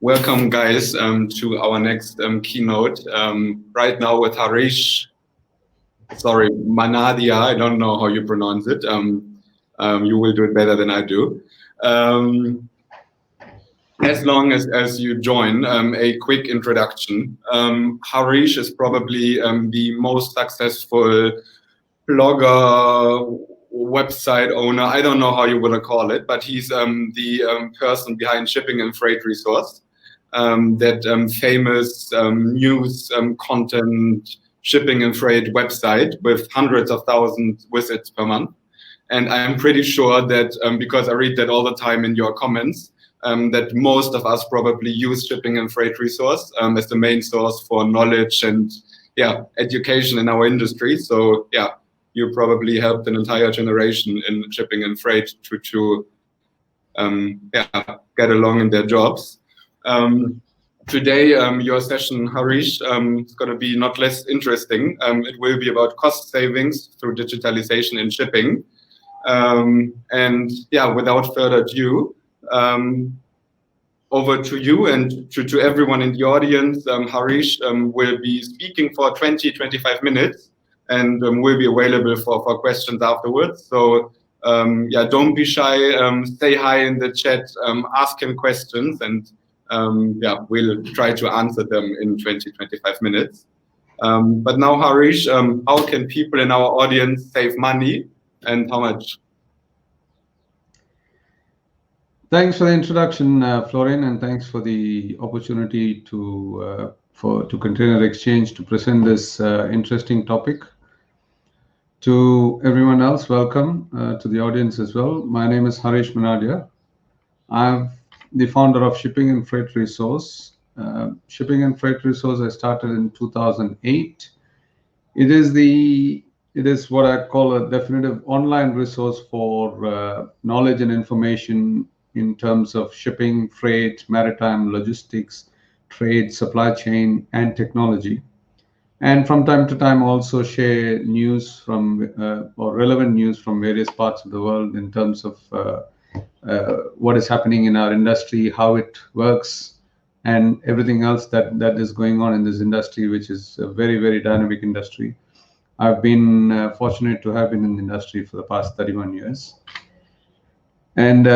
Welcome, guys, to our next keynote. Right now with Hariesh, sorry, Manaadir, I don't know how you pronounce it. You will do it better than I do. As long as you join, a quick introduction. Hariesh is probably the most successful blogger, website owner, I don't know how you want to call it, but he's the person behind Shipping and Freight Resource, that famous news content shipping and freight website with hundreds of thousands visits per month. And I'm pretty sure that because I read that all the time in your comments, that most of us probably use Shipping and Freight Resource as the main source for knowledge and education in our industry. So you probably helped an entire generation in shipping and freight to get along in their jobs. Today, your session, Hariesh, is going to be not less interesting. It will be about cost savings through digitalization in shipping. And without further ado, over to you and to everyone in the audience. Hariesh will be speaking for 20-25 minutes and will be available for questions afterwards. So don't be shy, say hi in the chat, ask him questions, and we'll try to answer them in 20-25 minutes. But now, Hariesh, how can people in our audience save money and how much? Thanks for the introduction, Florian, and thanks for the opportunity to Container Exchange to present this interesting topic. To everyone else, welcome to the audience as well. My name is Hariesh Manaadir. I'm the founder of Shipping and Freight Resource. Shipping and Freight Resource I started in 2008. It is what I call a definitive online resource for knowledge and information in terms of shipping, freight, maritime, logistics, trade, supply chain, and technology. And from time to time, also share news from or relevant news from various parts of the world in terms of what is happening in our industry, how it works, and everything else that is going on in this industry, which is a very, very dynamic industry. I've been fortunate to have been in the industry for the past 31 years. And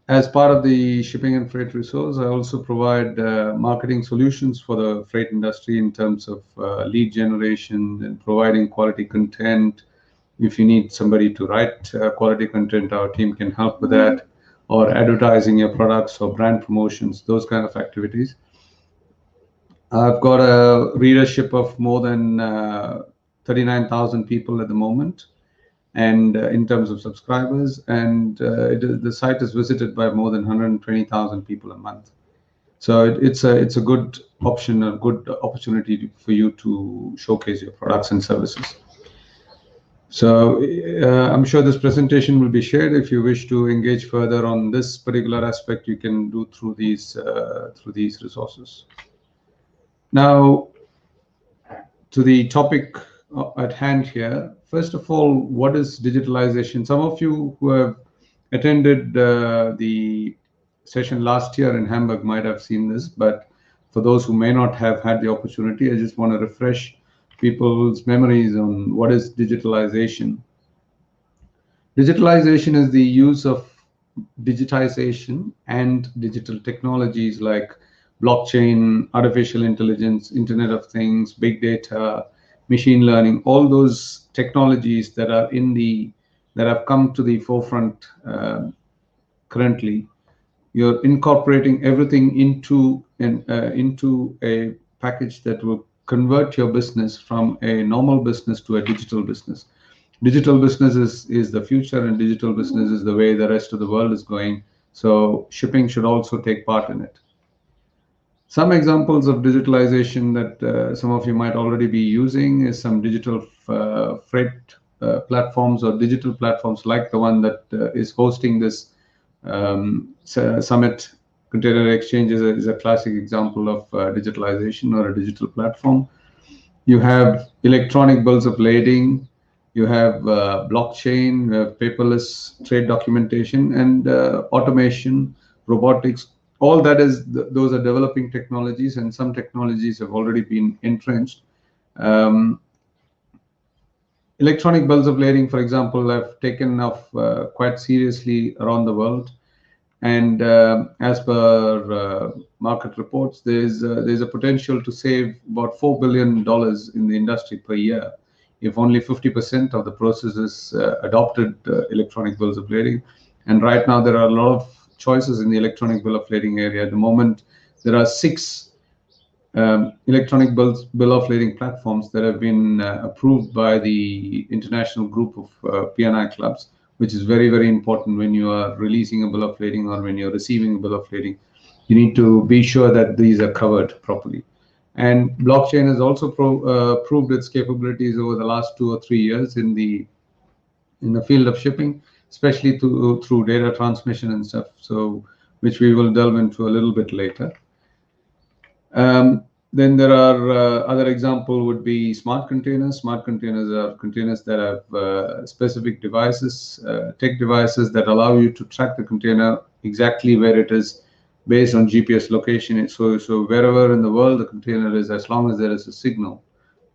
as part of the Shipping and Freight Resource, I also provide marketing solutions for the freight industry in terms of lead generation and providing quality content. If you need somebody to write quality content, our team can help with that, or advertising your products or brand promotions, those kind of activities. I've got a readership of more than 39,000 people at the moment, and in terms of subscribers, and the site is visited by more than 120,000 people a month. So it's a good option, a good opportunity for you to showcase your products and services. So I'm sure this presentation will be shared. If you wish to engage further on this particular aspect, you can do through these resources. Now, to the topic at hand here. First of all, what is digitalization? Some of you who have attended the session last year in Hamburg might have seen this, but for those who may not have had the opportunity, I just want to refresh people's memories on what is digitalization. Digitalization is the use of digitization and digital technologies like blockchain, artificial intelligence, Internet of Things, big data, machine learning, all those technologies that are that have come to the forefront currently. You're incorporating everything into a package that will convert your business from a normal business to a digital business. Digital business is the future, and digital business is the way the rest of the world is going. So shipping should also take part in it. Some examples of digitalization that some of you might already be using is some digital freight platforms or digital platforms like the one that is hosting this summit. Container Exchange is a classic example of digitalization or a digital platform. You have electronic bills of lading, you have blockchain, you have paperless trade documentation, and automation, robotics, all that is, those are developing technologies, and some technologies have already been entrenched. Electronic bills of lading, for example, have taken off quite seriously around the world. And as per market reports, there's a potential to save about $4 billion in the industry per year if only 50% of the processes adopted electronic bills of lading. And right now, there are a lot of choices in the electronic bill of lading area. At the moment, there are 6 electronic bill of lading platforms that have been approved by the international group of P&I clubs, which is very, very important when you are releasing a bill of lading or when you're receiving a bill of lading. You need to be sure that these are covered properly. And blockchain has also proved its capabilities over the last 2 or 3 years in the field of shipping, especially through data transmission and stuff, so which we will delve into a little bit later. Then there are other example would be smart containers. Smart containers are containers that have specific devices, tech devices that allow you to track the container exactly where it is based on GPS location. So wherever in the world the container is, as long as there is a signal,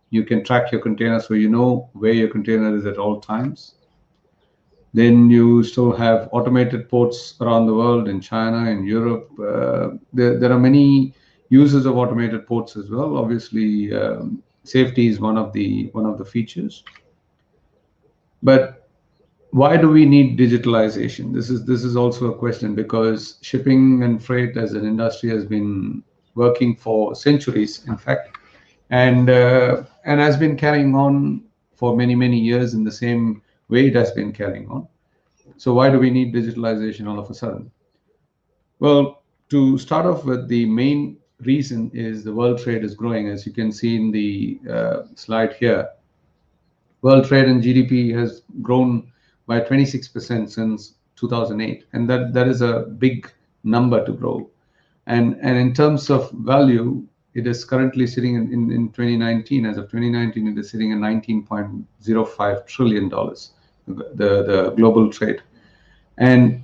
you can track your container so you know where your container is at all times. Then you still have automated ports around the world, in China, in Europe. There are many uses of automated ports as well. Obviously, safety is one of the features. But why do we need digitalization? This is also a question, because shipping and freight as an industry has been working for centuries, in fact, and has been carrying on for many years in the same way it has been carrying on. So why do we need digitalization all of a sudden? Well, to start off with, the main reason is the world trade is growing. As you can see in the slide here, world trade and GDP has grown by 26% since 2008, and that is a big number to grow. And in terms of value, it is currently sitting in 2019. As of 2019, it is sitting at $19.05 trillion, the global trade. And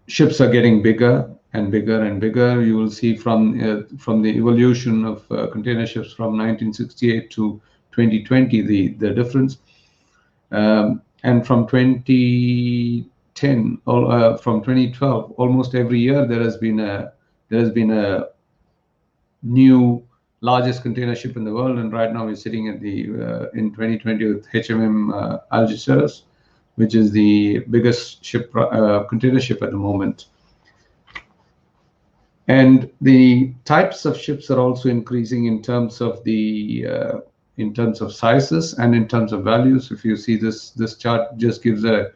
ships are getting bigger and bigger and bigger. You will see from the evolution of container ships from 1968 to 2020 the difference, and from 2010 from 2012, almost every year there has been a new largest container ship in the world. And right now we're sitting at in 2020 with HMM Algeciras, which is the biggest container ship at the moment. And the types of ships are also increasing in terms of sizes and in terms of values. If you see this chart just gives a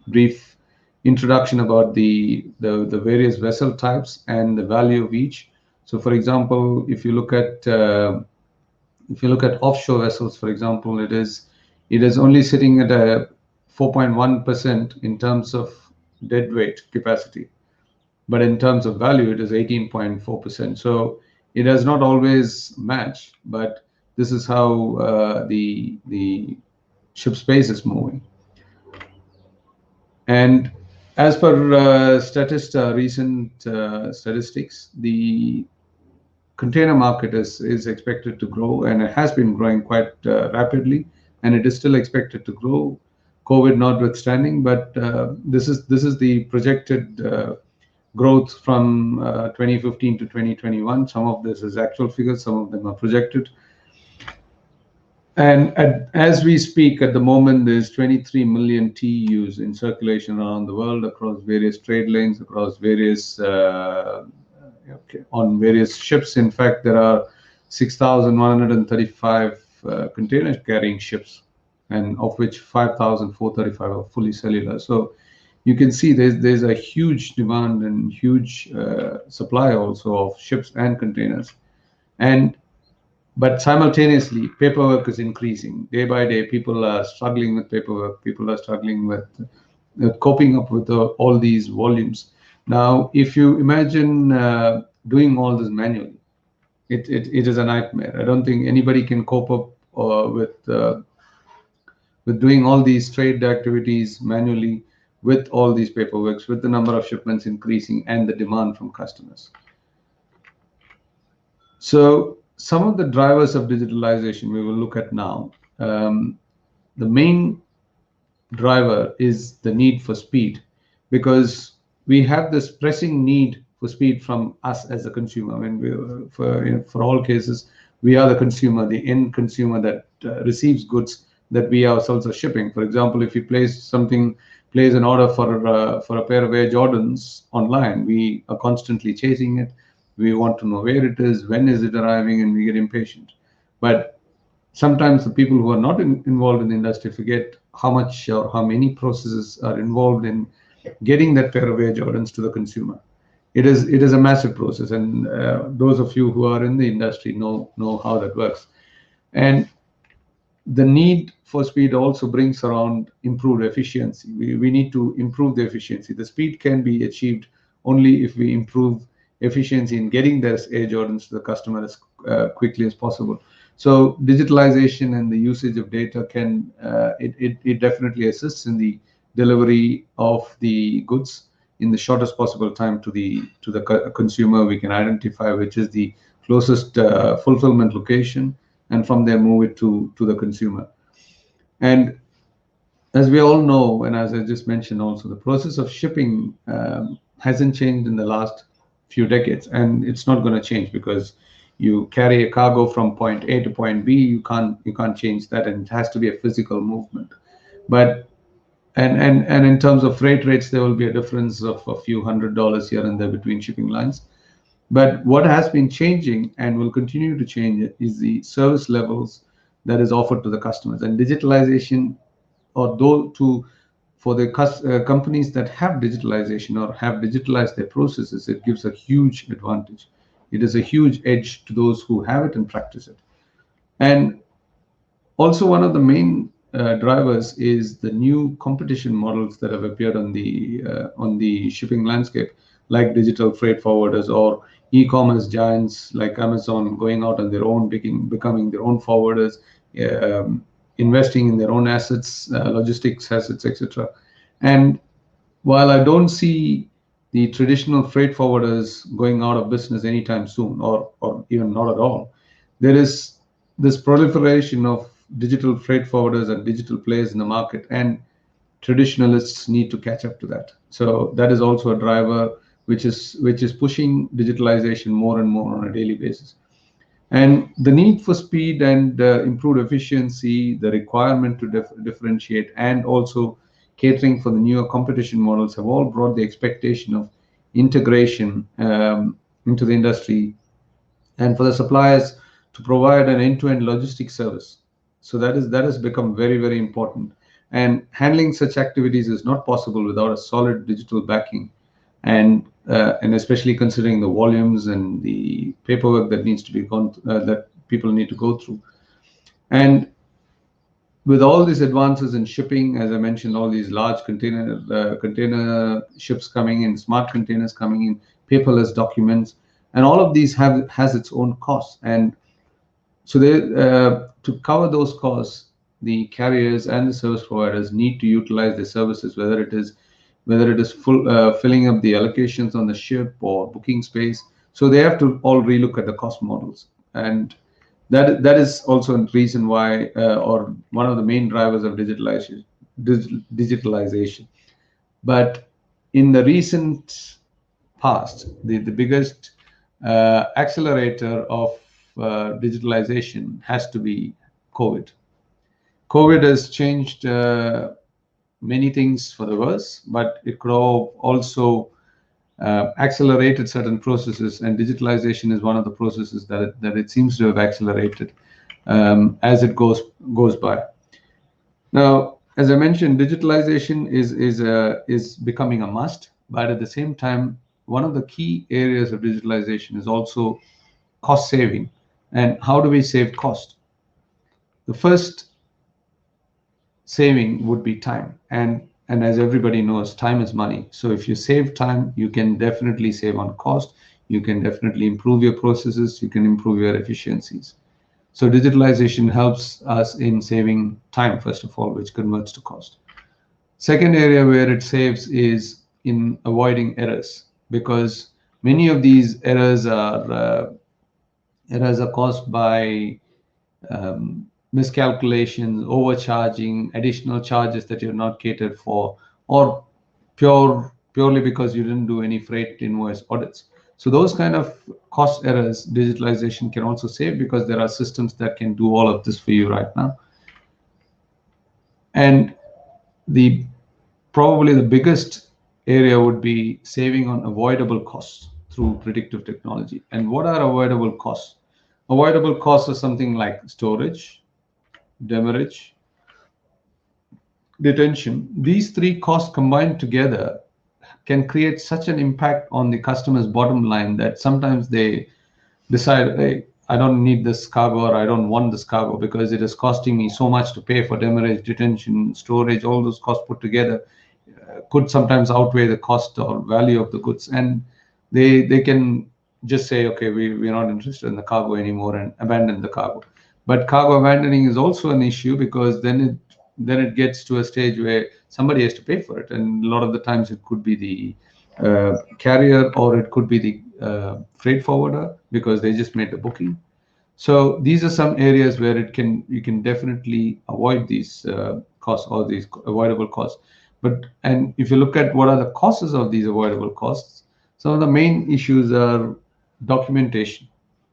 brief introduction about the various vessel types and the value of each. So, for example, if you look at offshore vessels, for example, it is only sitting at a 4.1% in terms of deadweight capacity, but in terms of value, it is 18.4%. So it does not always match, but this is how the ship space is moving. And as per recent statistics, the container market is expected to grow, and it has been growing quite rapidly, and it is still expected to grow, COVID notwithstanding. But this is the projected growth from 2015 to 2021. Some of this is actual figures, some of them are projected. And as we speak, at the moment, there's 23 million TEUs in circulation around the world across various trade lanes, across various on various ships. In fact, there are 6,135 container carrying ships, and of which 5,435 are fully cellular. So you can see there's a huge demand and huge supply also of ships and containers. But simultaneously, paperwork is increasing. Day by day, people are struggling with paperwork. People are struggling with coping up with all these volumes. Now, if you imagine doing all this manually, it is a nightmare. I don't think anybody can cope up with doing all these trade activities manually with all these paperworks, with the number of shipments increasing and the demand from customers. So some of the drivers of digitalization we will look at now. The main driver is the need for speed, because we have this pressing need for speed from us as a consumer. I mean, for all cases, we are the consumer, the end consumer that receives goods that we ourselves are shipping. For example, if you place an order for a pair of Air Jordans online, we are constantly chasing it. We want to know where it is, when is it arriving, and we get impatient. But sometimes the people who are not involved in the industry forget how much or how many processes are involved in getting that pair of Air Jordans to the consumer. It is a massive process, and those of you who are in the industry know how that works. And the need for speed also brings around improved efficiency. We need to improve the efficiency. The speed can be achieved only if we improve efficiency in getting those Air Jordans to the customer as quickly as possible. So digitalization and the usage of data can it definitely assists in the delivery of the goods in the shortest possible time to the consumer. We can identify which is the closest fulfillment location, and from there move it to the consumer. And as we all know, and as I just mentioned also, the process of shipping hasn't changed in the last few decades, and it's not going to change, because you carry a cargo from point A to point B, you can't change that, and it has to be a physical movement. But and in terms of freight rates, there will be a difference of a few $100s here and there between shipping lines. But what has been changing and will continue to change is the service levels that is offered to the customers. And digitalization, or for the companies that have digitalization or have digitalized their processes, it gives a huge advantage. It is a huge edge to those who have it and practice it. And also, one of the main drivers is the new competition models that have appeared on the shipping landscape, like digital freight forwarders or e-commerce giants like Amazon going out on their own, becoming their own forwarders, investing in their own assets, logistics assets, etc. And while I don't see the traditional freight forwarders going out of business anytime soon, or even not at all, there is this proliferation of digital freight forwarders and digital players in the market, and traditionalists need to catch up to that. So that is also a driver which is pushing digitalization more and more on a daily basis. And the need for speed and improved efficiency, the requirement to differentiate, and also catering for the newer competition models have all brought the expectation of integration into the industry, and for the suppliers to provide an end-to-end logistics service. So that has become very, very important. And handling such activities is not possible without a solid digital backing, and especially considering the volumes and the paperwork that needs to be that people need to go through. And with all these advances in shipping, as I mentioned, all these large container ships coming in, smart containers coming in, paperless documents, and all of these has its own costs. And so to cover those costs, the carriers and the service providers need to utilize their services, whether it is filling up the allocations on the ship or booking space. So they have to all relook at the cost models, and that is also a reason why, or one of the main drivers of digitalization. But in the recent past, the biggest accelerator of digitalization has to be COVID. COVID has changed many things for the worse, but it could also accelerated certain processes, and digitalization is one of the processes that it seems to have accelerated as it goes by. Now, as I mentioned, digitalization is becoming a must, but at the same time, one of the key areas of digitalization is also cost saving. And how do we save cost? The first saving would be time, and as everybody knows, time is money. So if you save time, you can definitely save on cost. You can definitely improve your processes. You can improve your efficiencies. So digitalization helps us in saving time, first of all, which converts to cost. Second area where it saves is in avoiding errors, because many of these errors are caused by miscalculations, overcharging, additional charges that you're not catered for, or purely because you didn't do any freight invoice audits. So those kind of cost errors, digitalization can also save, because there are systems that can do all of this for you right now. And probably the biggest area would be saving on avoidable costs through predictive technology. And what are avoidable costs? Avoidable costs are something like storage, demurrage, detention. These three costs combined together can create such an impact on the customer's bottom line that sometimes they decide, hey, I don't need this cargo, or I don't want this cargo because it is costing me so much to pay for demurrage, detention, storage. All those costs put together could sometimes outweigh the cost or value of the goods, and they can just say, okay, we're not interested in the cargo anymore, and abandon the cargo. But cargo abandoning is also an issue, because then it gets to a stage where somebody has to pay for it, and a lot of the times it could be the carrier, or it could be the freight forwarder, because they just made the booking. So these are some areas where you can definitely avoid these costs, or these avoidable costs. And if you look at what are the causes of these avoidable costs, some of the main issues are documentation.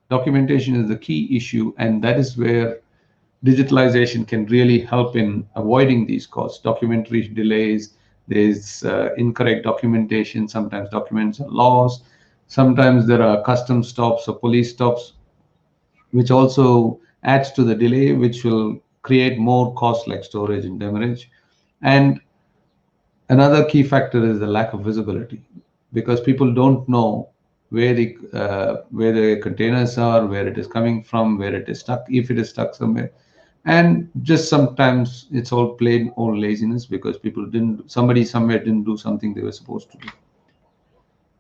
Documentation is the key issue, and that is where digitalization can really help in avoiding these costs. Documentary delays, there's incorrect documentation, sometimes documents are lost, sometimes there are customs stops or police stops, which also adds to the delay, which will create more costs like storage and demurrage. And another key factor is the lack of visibility, because people don't know where the containers are, where it is coming from, where it is stuck, if it is stuck somewhere. And just sometimes it's all plain old laziness, because somebody somewhere didn't do something they were supposed to do.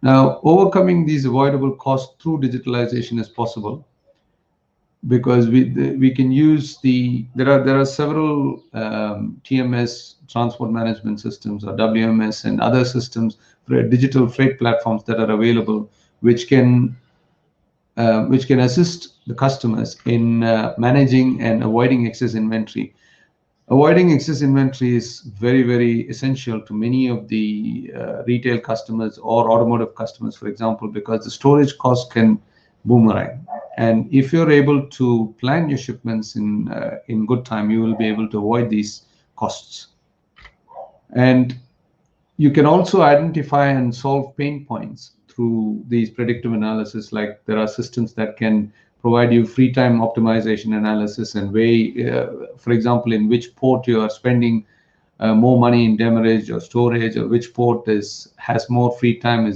Now, overcoming these avoidable costs through digitalization is possible, because we can use there are several TMS, transport management systems, or WMS, and other systems, digital freight platforms that are available, which can assist the customers in managing and avoiding excess inventory. Avoiding excess inventory is very, very essential to many of the retail customers or automotive customers, for example, because the storage cost can boomerang. And if you're able to plan your shipments in good time, you will be able to avoid these costs. And you can also identify and solve pain points through these predictive analysis. Like, there are systems that can provide you free time optimization analysis and weigh, for example, in which port you are spending more money in demurrage or storage, or which port has more free time,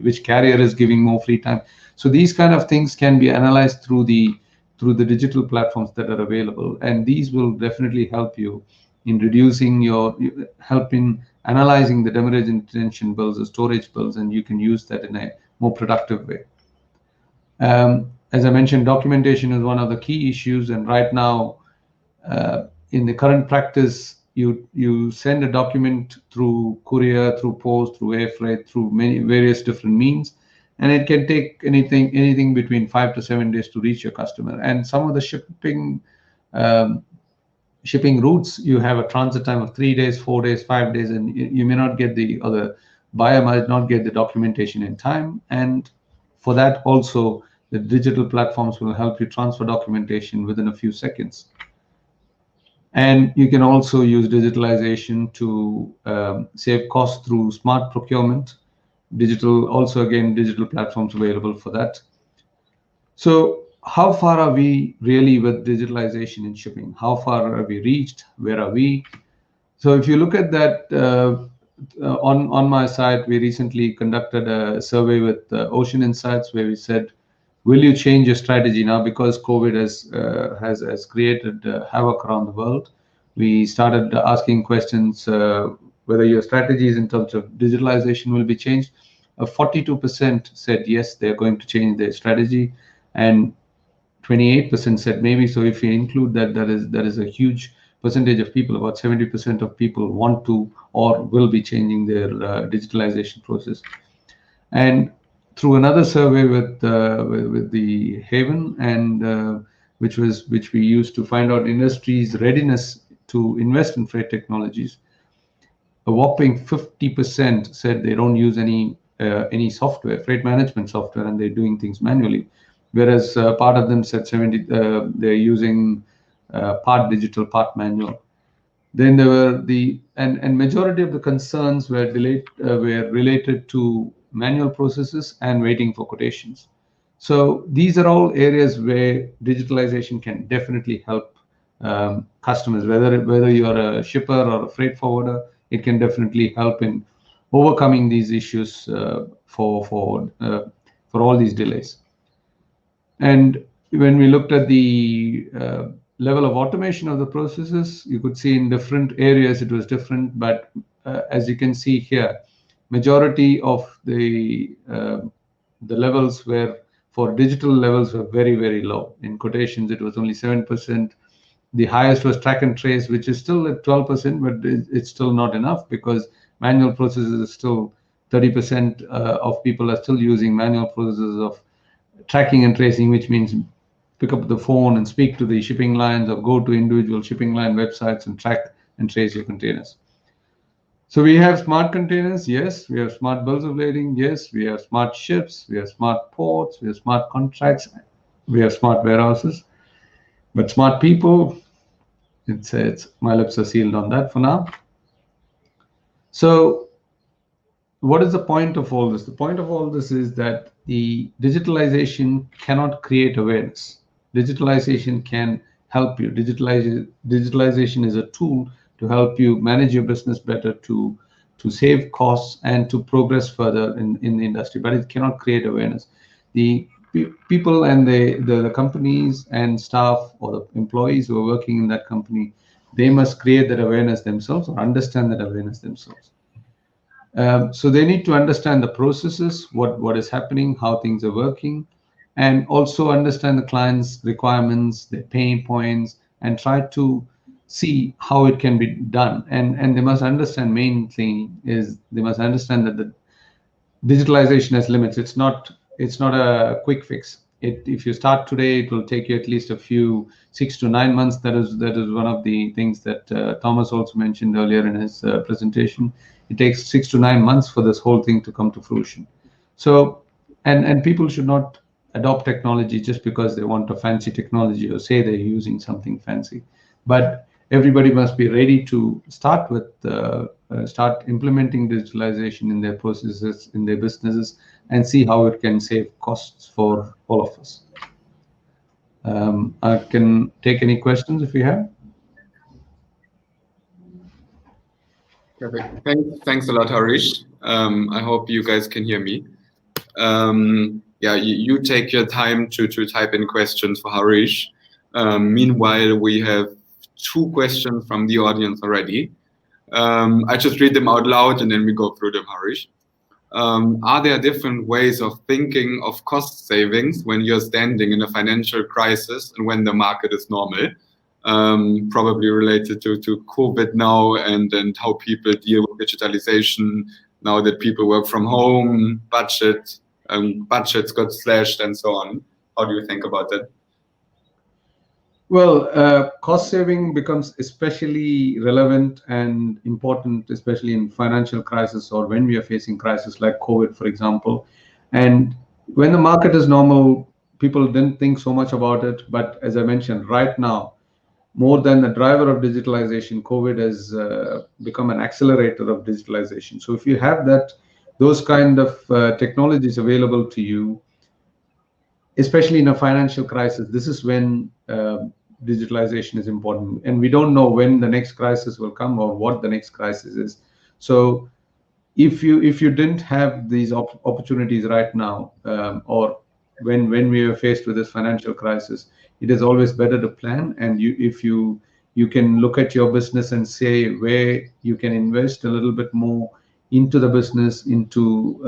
which carrier is giving more free time. So these kind of things can be analyzed through the digital platforms that are available, and these will definitely help you in analyzing the demurrage and detention bills, the storage bills, and you can use that in a more productive way. As I mentioned, documentation is one of the key issues, and right now, in the current practice, you send a document through courier, through post, through air freight, through many various different means, and it can take anything between 5 to 7 days to reach your customer. And some of the shipping routes, you have a transit time of 3 days, 4 days, 5 days, and you may not get the buyer might not get the documentation in time. And for that also, the digital platforms will help you transfer documentation within a few seconds. And you can also use digitalization to save costs through smart procurement. Digital platforms available for that. So how far are we really with digitalization in shipping? How far have we reached? Where are we? So if you look at that, on my site, we recently conducted a survey with Ocean Insights, where we said, will you change your strategy now, because COVID has created havoc around the world? We started asking questions whether your strategies in terms of digitalization will be changed. 42% said yes, they're going to change their strategy, and 28% said maybe. So if you include that, that is a huge percentage of people, about 70% of people want to or will be changing their digitalization process. And through another survey with the Haven, and which we used to find out industry's readiness to invest in freight technologies, a whopping 50% said they don't use any software, freight management software, and they're doing things manually. Whereas part of them said they're using part digital, part manual. Then there were and majority of the concerns were related to manual processes and waiting for quotations. So these are all areas where digitalization can definitely help customers, whether you're a shipper or a freight forwarder. It can definitely help in overcoming these issues for all these delays. And when we looked at the level of automation of the processes, you could see in different areas it was different. But as you can see here, majority of the levels were for digital levels were very, very low. In quotations, it was only 7%. The highest was track and trace, which is still at 12%, but it's still not enough, because manual processes are still 30% of people are still using manual processes of tracking and tracing, which means pick up the phone and speak to the shipping lines or go to individual shipping line websites and track and trace your containers. So we have smart containers, yes. We have smart bills of lading, yes. We have smart ships, we have smart ports, we have smart contracts, we have smart warehouses. But smart people, it's my lips are sealed on that for now. So what is the point of all this? The point of all this is that the digitalization cannot create awareness. Digitalization can help you. Digitalization is a tool to help you manage your business better, to save costs, and to progress further in the industry. But it cannot create awareness. The people and the companies and staff or the employees who are working in that company, they must create that awareness themselves or understand that awareness themselves. So they need to understand the processes, what is happening, how things are working, and also understand the client's requirements, their pain points, and try to see how it can be done. And they must understand, main thing is they must understand that the digitalization has limits. It's not a quick fix. If you start today, it will take you at least 6 to 9 months. That is one of the things that Thomas also mentioned earlier in his presentation. It takes 6 to 9 months for this whole thing to come to fruition. So, and people should not adopt technology just because they want a fancy technology or say they're using something fancy. But everybody must be ready to start implementing digitalization in their processes, in their businesses, and see how it can save costs for all of us. I can take any questions if you have. Perfect. Thanks a lot, Hariesh. I hope you guys can hear me. Yeah, you take your time to type in questions for Hariesh. Meanwhile, we have 2 questions from the audience already. I just read them out loud and then we go through them, Hariesh. Are there different ways of thinking of cost savings when you're standing in a financial crisis and when the market is normal? Probably related to COVID now and how people deal with digitalization now that people work from home, budgets got slashed and so on. How do you think about that? Well, cost saving becomes especially relevant and important, especially in financial crisis or when we are facing crisis like COVID, for example. And when the market is normal, people didn't think so much about it. But as I mentioned, right now, more than the driver of digitalization, COVID has become an accelerator of digitalization. So if you have those kind of technologies available to you, especially in a financial crisis, this is when digitalization is important. And we don't know when the next crisis will come or what the next crisis is. So if you didn't have these opportunities right now, or when we were faced with this financial crisis, it is always better to plan. And if you can look at your business and say where you can invest a little bit more into the business, into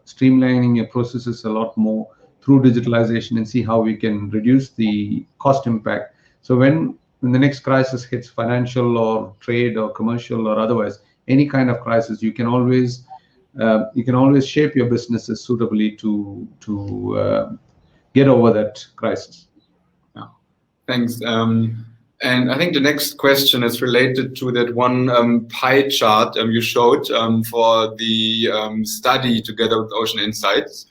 streamlining your processes a lot more through digitalization, and see how we can reduce the cost impact. So when when the next crisis hits, financial or trade or commercial or otherwise, any kind of crisis, you can always shape your businesses suitably to get over that crisis. Yeah. Thanks. And I think the next question is related to that one pie chart you showed for the study together with Ocean Insights.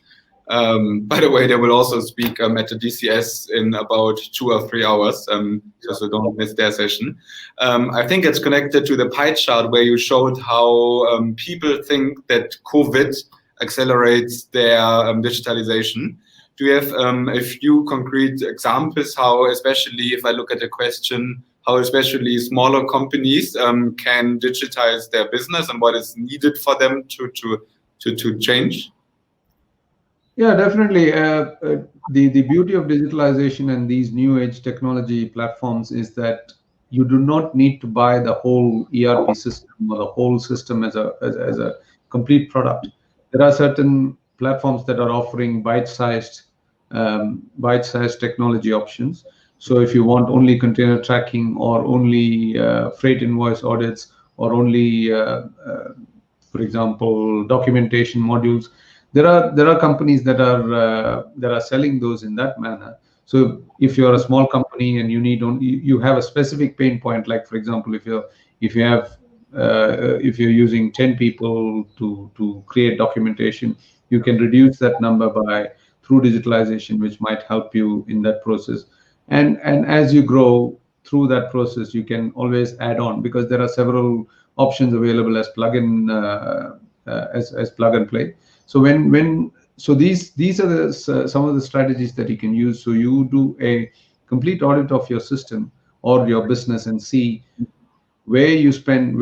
By the way, they will also speak at the DCS in about 2 or 3 hours, so don't miss their session. I think it's connected to the pie chart where you showed how people think that COVID accelerates their digitalization. Do you have a few concrete examples how, especially if I look at the question, how especially smaller companies can digitize their business and what is needed for them to change? Yeah, definitely. The beauty of digitalization and these new age technology platforms is that you do not need to buy the whole ERP system or the whole system as a complete product. There are certain platforms that are offering bite-sized technology options. So if you want only container tracking or only freight invoice audits or only, for example, documentation modules, there are companies that are selling those in that manner. So if you're a small company and you have a specific pain point, like for example, if you're using 10 people to create documentation, you can reduce that number through digitalization, which might help you in that process. And as you grow through that process, you can always add on, because there are several options available as plug-in as plug and play. So these are some of the strategies that you can use. So you do a complete audit of your system or your business and see where you spend,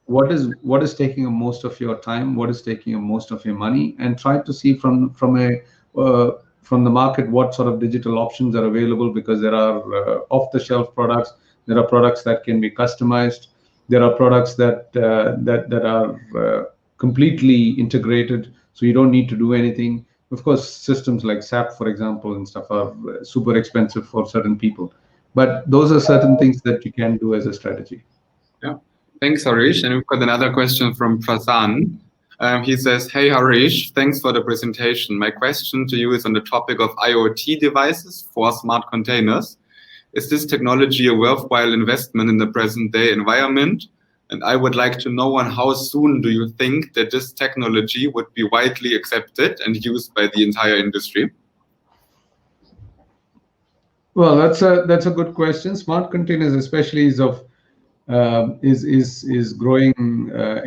what is taking up most of your time, what is taking up most of your money, and try to see from the market what sort of digital options are available, because there are off-the-shelf products, there are products that can be customized, there are products that are completely integrated, so you don't need to do anything. Of course, systems like SAP, for example, and stuff are super expensive for certain people, but those are certain things that you can do as a strategy. Yeah, thanks, Hariesh. And we've got another question from Prasan. He says, "Hey, Hariesh, thanks for the presentation. My question to you is on the topic of IoT devices for smart containers. Is this technology a worthwhile investment in the present day environment? And I would like to know on how soon do you think that this technology would be widely accepted and used by the entire industry?" Well, that's a good question. Smart containers, especially, is growing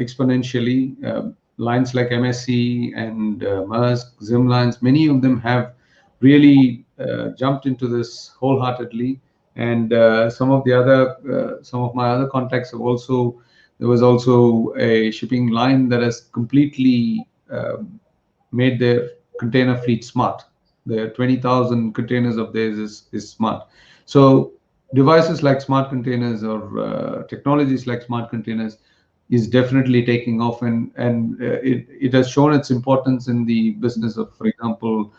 exponentially. Lines like MSC and Maersk, Zimlines, many of them have really jumped into this wholeheartedly. And some of my other contacts have also. There was also a shipping line that has completely made their container fleet smart. Their 20,000 containers of theirs is smart. So devices like smart containers or technologies like smart containers is definitely taking off, and it has shown its importance in the business of, for example,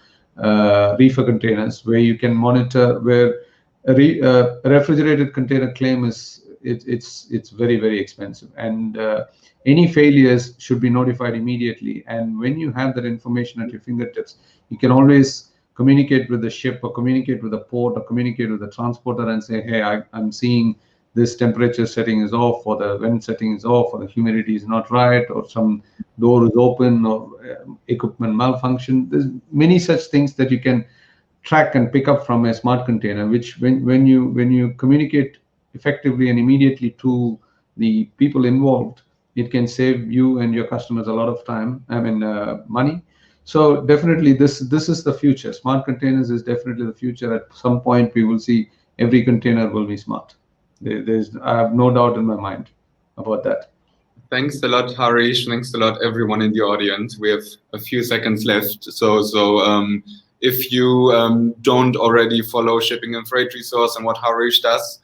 reefer containers, where you can monitor where a refrigerated container claim it's very, very expensive, and any failures should be notified immediately. And when you have that information at your fingertips, you can always communicate with the ship or communicate with the port or communicate with the transporter and say, hey, I'm seeing this temperature setting is off, or the vent setting is off, or the humidity is not right, or some door is open, or equipment malfunction. There's many such things that you can track and pick up from a smart container, which when you communicate effectively and immediately to the people involved, it can save you and your customers a lot of time, money. So definitely this is the future. Smart containers is definitely the future. At some point we will see every container will be smart. I have no doubt in my mind about that. Thanks a lot, Hariesh. Thanks a lot, everyone in the audience. We have a few seconds left. So if you don't already follow Shipping and Freight Resource and what Hariesh does,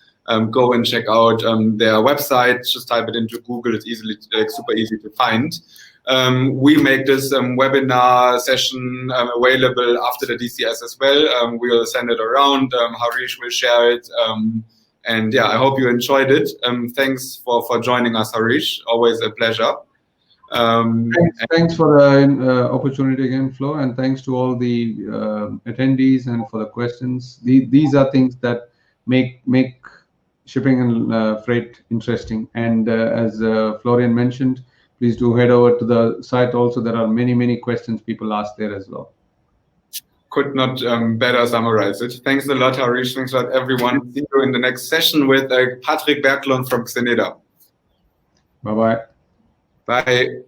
go and check out their website. Just type it into Google. It's super easy to find. We make this webinar session available after the DCS as well. We'll send it around. Hariesh will share it. And yeah, I hope you enjoyed it. Thanks for joining us, Hariesh. Always a pleasure. Thanks for the opportunity again, Flo, and thanks to all the attendees and for the questions. These are things that make shipping and freight interesting. And as Florian mentioned, please do head over to the site also. There are many questions people ask there as well. Could not better summarize it. Thanks a lot, Hariesh. Thanks a lot, everyone. See you in the next session with Patrick Berglund from Xeneda. Bye-bye. Bye.